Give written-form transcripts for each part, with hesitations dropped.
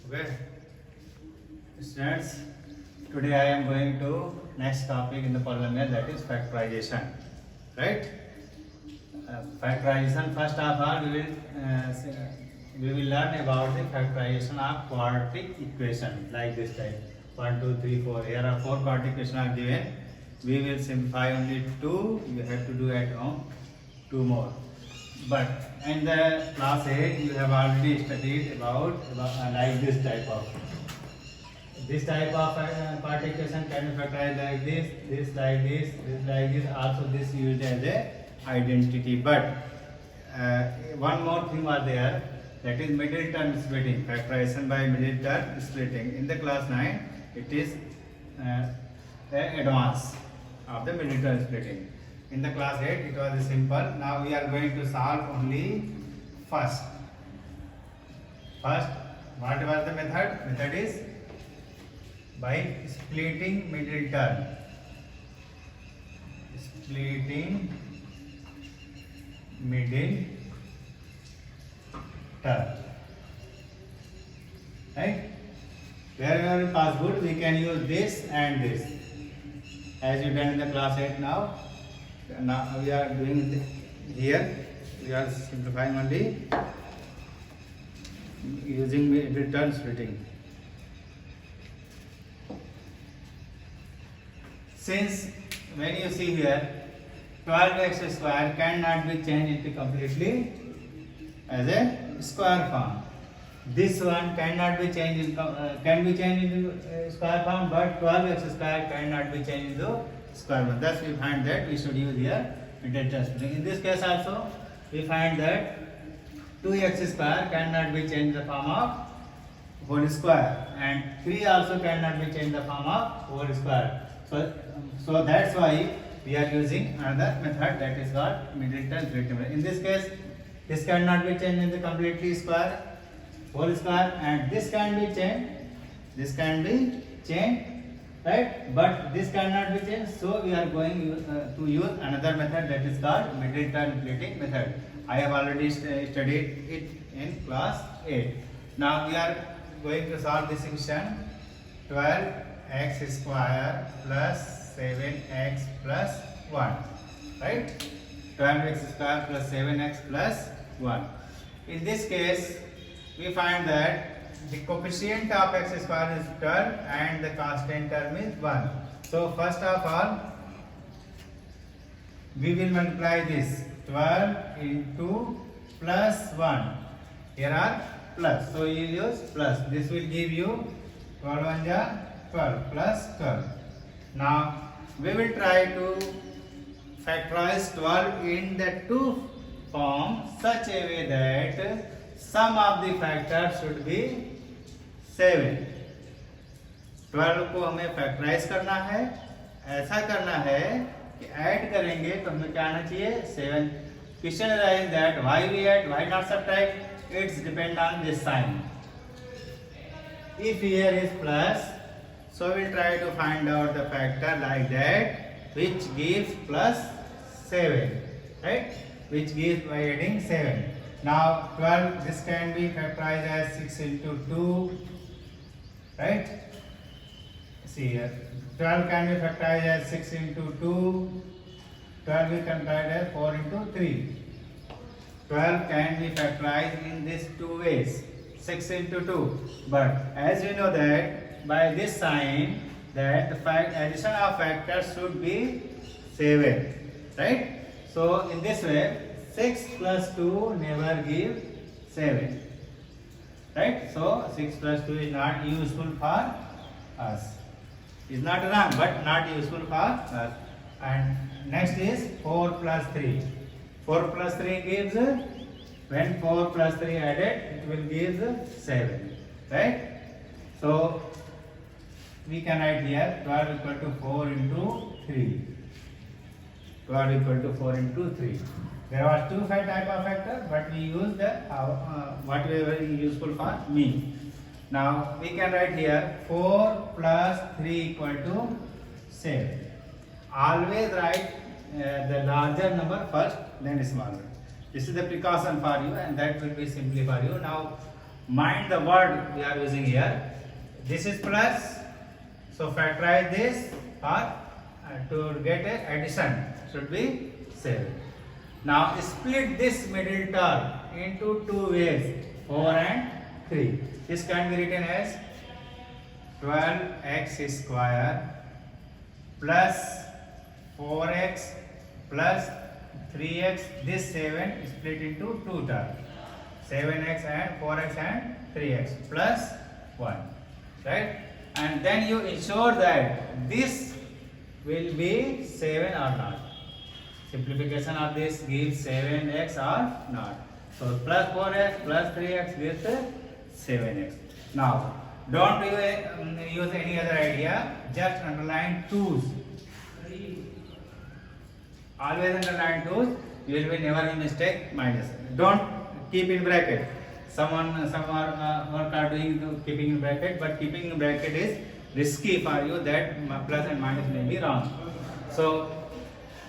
Okay, students, today I am going to next topic in the polynomial, that is factorization, right? Factorization, first of all we will learn about the factorization of quadratic equation like this type 1 2 3 4. Here are 4 quadratic equations are given. We will simplify only 2. You have to do at home 2 more. But in the class 8 you have already studied about like this type of quadratic equation can be factorized like this like this like this. Also this used as a identity. But one more thing was there, that is middle term splitting, factorization by middle term splitting. In the class 9 it is advance of the middle term splitting. In the class 8 it was simple. Now we are going to solve only first. What was the method? Method is by splitting middle term. Splitting middle term. Right? Wherever possible we can use this and this. As you done in the class 8 now. Now we are doing here, we are simplifying only using middle term splitting. Since when you see here 12x square cannot be changed into completely as a square form. This one cannot be changed can be changed into square form, but 12x square cannot be changed into square one. Thus we find that we should use here middle term splitting. In this case also we find that 2x square cannot be changed in the form of whole square, and 3 also cannot be changed in the form of whole square. So that's why we are using another method, that is called middle term splitting. In this case this cannot be changed into completely square, whole square, and this can be changed. This can be changed, right? But this cannot be changed. So we are going to use another method, that is called middle term splitting method. I have already studied it in class 8. Now we are going to solve this equation. 12x square plus 7x plus 1, right? 12x square plus 7x plus 1. In this case we find that the coefficient of x square is 12 and the constant term is 1. So first of all we will multiply this 12 into plus 1. Here are plus, so you use plus. This will give you 12 1 ja 12 plus 12. Now we will try to factorize 12 in the two forms such a way that sum of the factors should be 7. 12 को हमें factorise करना है. ऐसा करना है कि add करेंगे तो हमें क्या आना चाहिए 7. Question arises that why we add, why not subtract? It's depend on this sign. If here is plus, so we'll try to find out the factor like that which gives plus 7, right? Which gives by adding 7. Now 12, this can be factorized as 6 into 2, right? See here, 12 can be factorized as 6 into 2, 12 we can factorize as 4 into 3. 12 can be factorized in these two ways, 6 into 2. But as you know that by this sign that the addition of factors should be 7, right? So in this way 6 plus 2 never give 7, right? So 6 plus 2 is not useful for us. Is not wrong, but not useful for us. And next is 4 plus 3. 4 plus 3 gives, when 4 plus 3 added, it will give 7, right? So we can write here 12 equal to 4 into 3. 12 equal to 4 into 3. There are two type of factors, but we use the what we very useful for me. Now we can write here 4 plus 3 equal to 7. Always write the larger number first, then smaller. This is the precaution for you, and that will be simply for you. Now mind the word we are using here. This is plus, so factorize this part to get a addition should be 7. Now split this middle term into two ways, 4 and 3. This can be written as 12x square plus 4x plus 3x. This 7 is split into two terms, 7x and 4x and 3x plus 1, right? And then you ensure that this will be 7 or not. Simplification of this gives 7x or not. So plus 4x plus 3x gives 7x. Now don't use any other idea, just underline 2's. Always underline 2's. You will be never in mistake minus. Don't keep in bracket. Some are doing keeping in bracket, but keeping in bracket is risky for you, that plus and minus may be wrong. So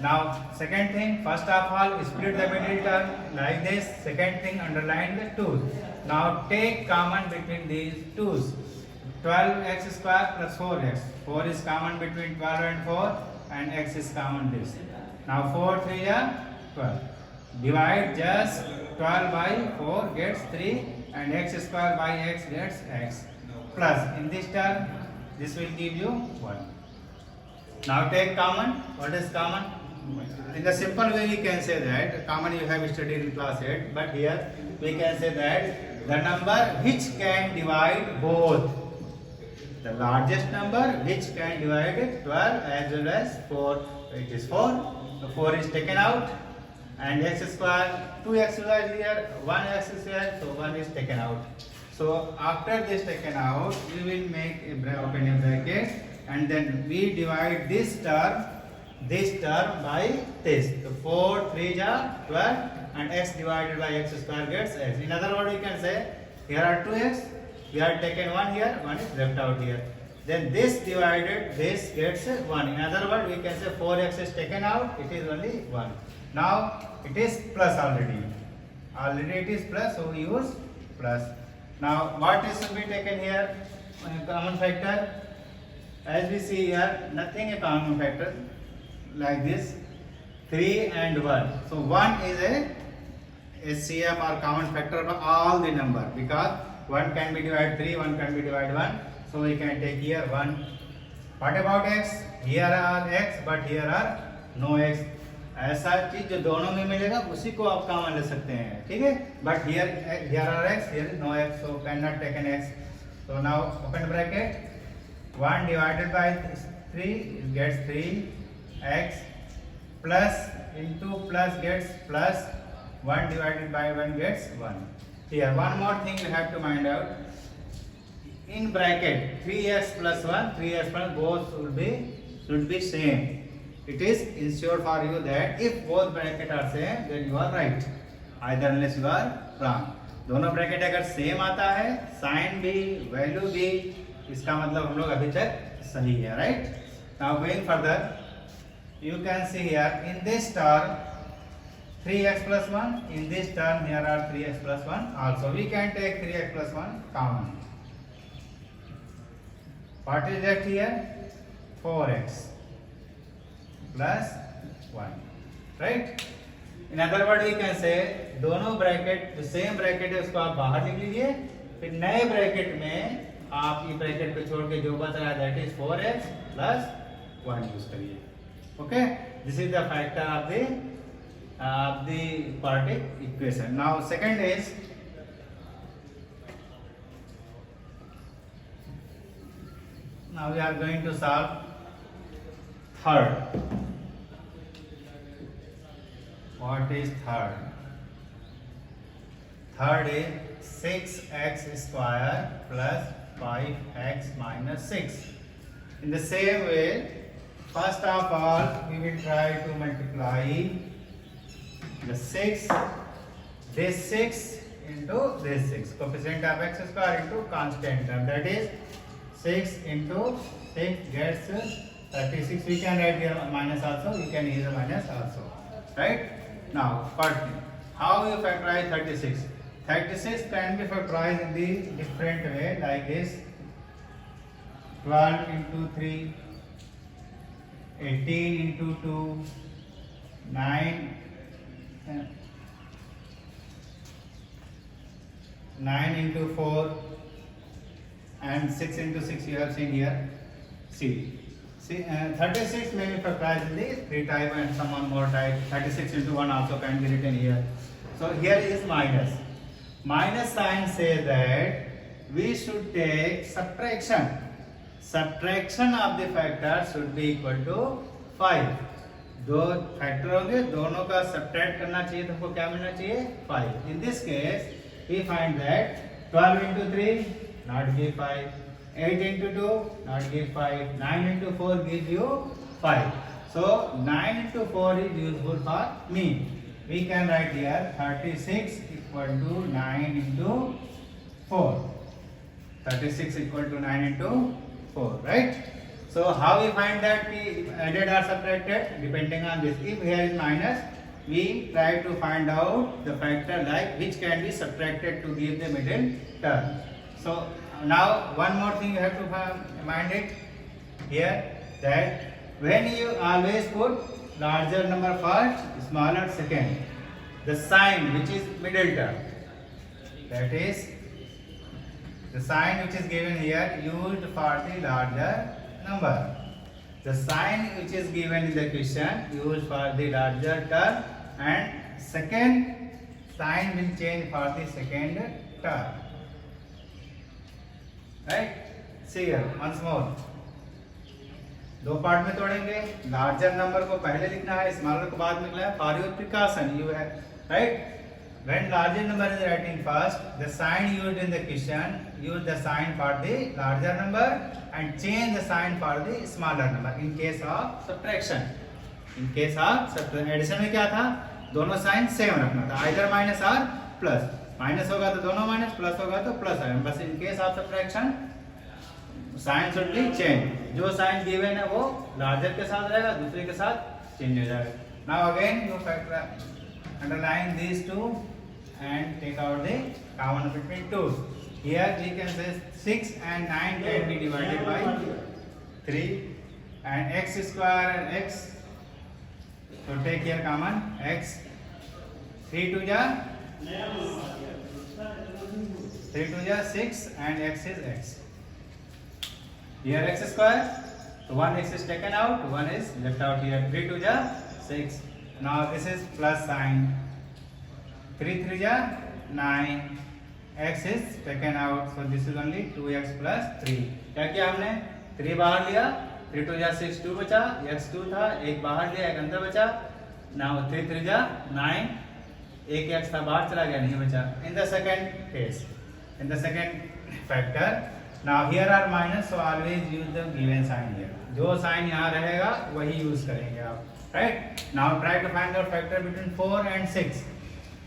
now second thing, first of all split the middle term like this. Second thing, underline the 2's. Now take common between these 2's. 12x square plus 4x. 4 is common between 12 and 4 and x is common this. Now 4 3 are 12. Divide just 12 by 4 gets 3 and x square by x gets x. Plus in this term this will give you 1. Now take common. What is common? In the simple way we can say that common you have studied in class 8, but here we can say that the number which can divide both. The largest number which can divide 12 as well as 4. It is 4. The 4 is taken out and x square, 2x square here, 1x is here, so 1 is taken out. So after this taken out, we will make a open a bracket and then we divide this term by this. So 4 3 are 12 and x divided by x square gets x. In other words, we can say here are 2x, we are taken 1 here, 1 is left out here. Then this divided this gets 1. In other words, we can say 4x is taken out, it is only 1. Now it is plus already. Already it is plus, so we use plus. Now what is to be taken here? Common factor. As we see here, nothing a common factor like this. 3 and 1. So 1 is a SCM or common factor of all the number, because 1 can be divided 3, 1 can be divided 1. So we can take here 1. What about x? Here are x, but here are no x. ऐसा चीज जो दोनों में मिलेगा उसी को आप common ले सकते हैं, ठीक है? But here are x, here is no x, so cannot take an x. So now open bracket. 1 divided by 3 gets 3 x plus into plus gets plus 1 divided by 1 gets 1. Here one more thing you have to find out. In bracket 3x plus 1, 3x plus both should be same. It is ensured for you that if both bracket are same, then you are right. Either unless you are wrong. दोनों bracket अगर same आता है, sign भी, value भी, इसका मतलब हम लोग अभी तक सही है, right? Now going further, you can see here in this term 3x plus 1. In this term here are 3x plus 1. Also we can take 3x plus 1 common. What is left here? 4x plus 1, right? In other words, we can say दोनों bracket जो same bracket है उसको आप बाहर लिख लीजिए, फिर नए ब्रैकेट में आप ये ब्रैकेट को छोड़ के जो बच रहा है that is 4x plus 1 use करिए. Okay, this is the factor of the quadratic equation. Now second is now we are going to solve third. What is third? Third is 6x square plus 5x minus 6. In the same way, first of all we will try to multiply the 6, this 6 into this 6, coefficient of x square into constant term, that is 6 into 6 gets 36. We can write here minus also, we can use a minus also, right? Now first thing, how you factorize 36? 36 can be factorized in the different way like this. 12 into 3, 18 into 2, 9 into 4 and 6 into 6 you have seen here. See 36 may be factorized in the 3 type and some more type. 36 into 1 also can be written here. So here is minus. Minus sign says that we should take subtraction. Subtraction of the factor should be equal to 5. दो factor होंगे, दोनों का subtract करना चाहिए तो हमको क्या मिलना चाहिए 5. In this case we find that 12 into 3 not give 5, 8 into 2 not give 5, 9 into 4 gives you 5. So 9 into 4 is useful for me. We can write here 36 equal to 9 into 4. 36 equal to 9 into 4, right? So how we find that we added or subtracted? Depending on this. If here is minus, we try to find out the factor like which can be subtracted to give the middle term. So now one more thing you have to mind it here, that when you always put larger number first, smaller second, the sign which is middle term, that is the sign which is given here used for the larger number. The sign which is given in the question used for the larger term, and second sign will change for the second term. Right? See here once more. दो part में तोड़ेंगे. Larger number को पहले लिखना है, smaller को बाद में लिखना है. फॉर योर प्रिकॉशन यू है, right? When larger number is writing first, the sign used in the question, use the sign for the larger number and change the sign for the smaller number in case of subtraction. In case of subtraction, addition में क्या था? दोनों sign same रखना था, either minus or plus. Minus होगा तो दोनों minus, plus होगा तो प्लस आएगा. बस in case of subtraction, sign should be changed. जो sign given है वो larger के साथ रहेगा, दूसरे के साथ change हो जाएगा. Now again you factor, underline these two and take out the common between 2. Here we can say 6 and 9 can be divided by 3 and x square and x. So take here common x. 3 to ja 6 and x is x. Here x square. So one x is taken out, one is left out here. 3 to ja 6. Now this is plus sign. 3 3 ja 9, x is taken out, so this is only 2x plus 3. क्या किया हमने? 3 बाहर लिया, 3 2 ja 6, 2 बचा, x 2 था, एक बाहर लिया, एक अंदर बचा. Now 3 3 ja 9, एक x था बाहर चला गया, नहीं बचा. In the second case, in the second factor, now here are minus, so always use the given sign here. जो sign यहाँ रहेगा वही use करेंगे आप, right? Now try to find out factor between 4 and 6.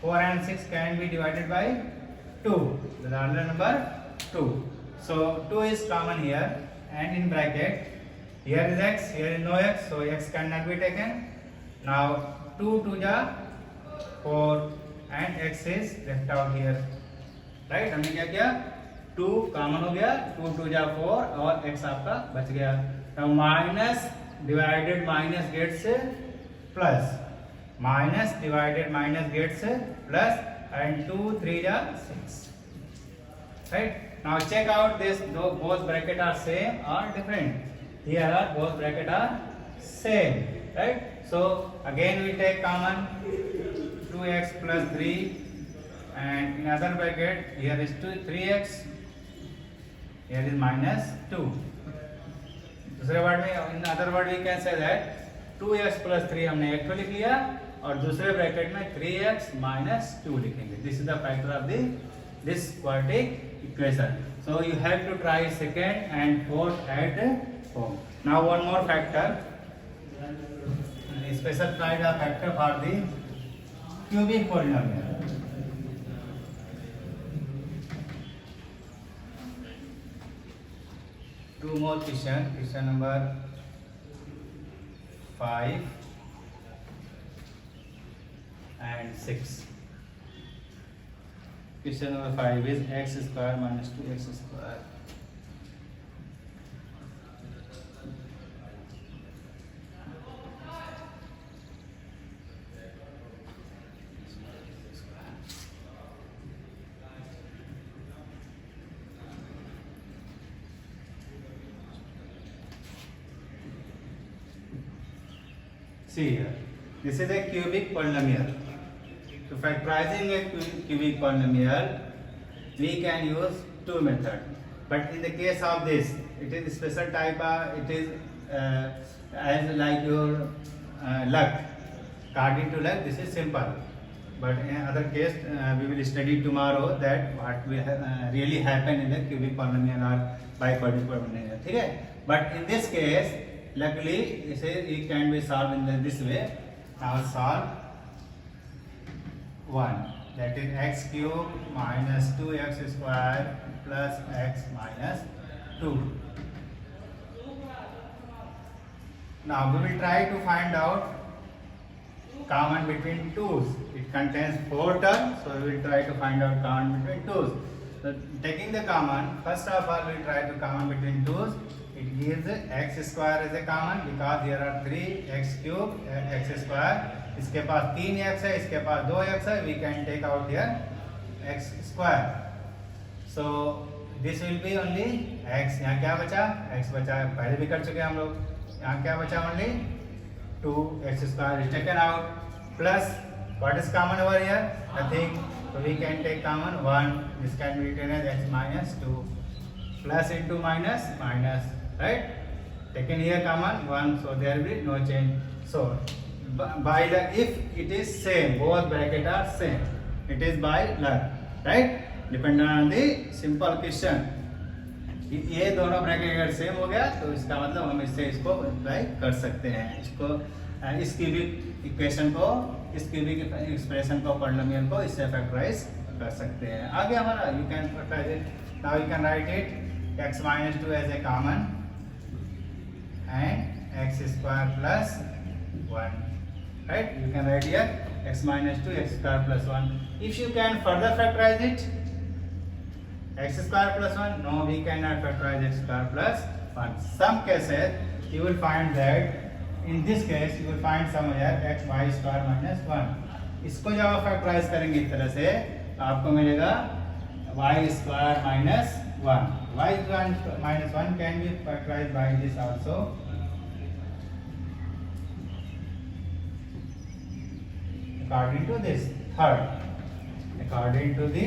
4 and 6 can be divided by 2, the larger number 2. So 2 is common here, and in bracket here is x, here is no x, so x cannot be taken. Now 2 to the 4 and x is left out here, right? हमने क्या किया? 2 common हो गया, 2 to the 4 और x आपका बच गया. Now minus divided minus gets plus, minus divided minus gets plus, and 2 3 ja 6, right? Now check out this, both bracket are same or different. Here are both bracket are same, right? So again we take common 2x plus 3, and in other bracket here is 3x, here is minus 2. दूसरे word में, in other word we can say that 2x plus 3 हमने एक तो लिख लिया और दूसरे bracket में 3x minus 2 लिखेंगे. This is the factor of this quadratic equation. So you have to try second and fourth at home. Now one more factor. Specify the factor for the cubic polynomial. Two more question. Question number 5 and 6. Question number 5 is x square minus 2x square. See here, this is a cubic polynomial. To factorizing a cubic polynomial, we can use two methods. But in the case of this, it is special type. It is as like your luck. According to luck, this is simple. But in other case, we will study tomorrow that what will really happen in the cubic polynomial or biquadratic polynomial. Okay? But in this case, luckily, it can be solved in this way. Now solve 1. That is x cube minus 2x square plus x minus 2. Now we will try to find out common between 2's. It contains 4 terms, so we will try to find out common between 2's. So taking the common, first of all we will try to common between 2's. It gives x square as a common because there are 3 x cube x square. इसके पास 3x है, इसके पास 2x है. We can take out here x square. So this will be only x. यहाँ क्या बचा? x बचा, पहले भी कर चुके हैं हम लोग. यहाँ क्या बचा? only 2x square is taken out. Plus what is common over here? Nothing. So we can take common 1. This can be written as x minus 2. Plus into minus minus. Right? Taken here common 1. So there will be no change. So by luck, if it is same, both bracket are same, it is by luck, right? Depending on the simple question. ये दोनों bracket अगर same हो गया तो इसका मतलब हम इससे इसको अप्लाई कर सकते हैं. इसको इस क्यूबिक इक्वेशन को, इस क्यूबिक एक्सप्रेशन को, पॉलिनोमियल को इससे फैक्टराइज कर सकते हैं. आगे हमारा you can factorize it. Now you can write it x minus 2 as a common and x square plus 1. Right? You can write here x minus 2 x square plus 1. If you can further factorize it, x square plus 1, no, we cannot factorize x square plus 1. Some cases you will find that in this case you will find somewhere x y square minus 1. इसको जब आप factorise करेंगे इस तरह से आपको मिलेगा y square minus 1. y square minus 1 can be factorized by this also. According to this third, according to the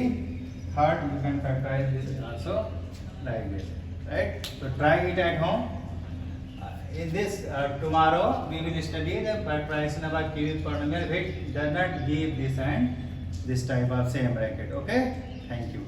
third, you can factorize this also like this, right? So try it at home. In this tomorrow we will study the factorization of a cubic polynomial which does not give this and this type of same bracket. Okay? Thank you.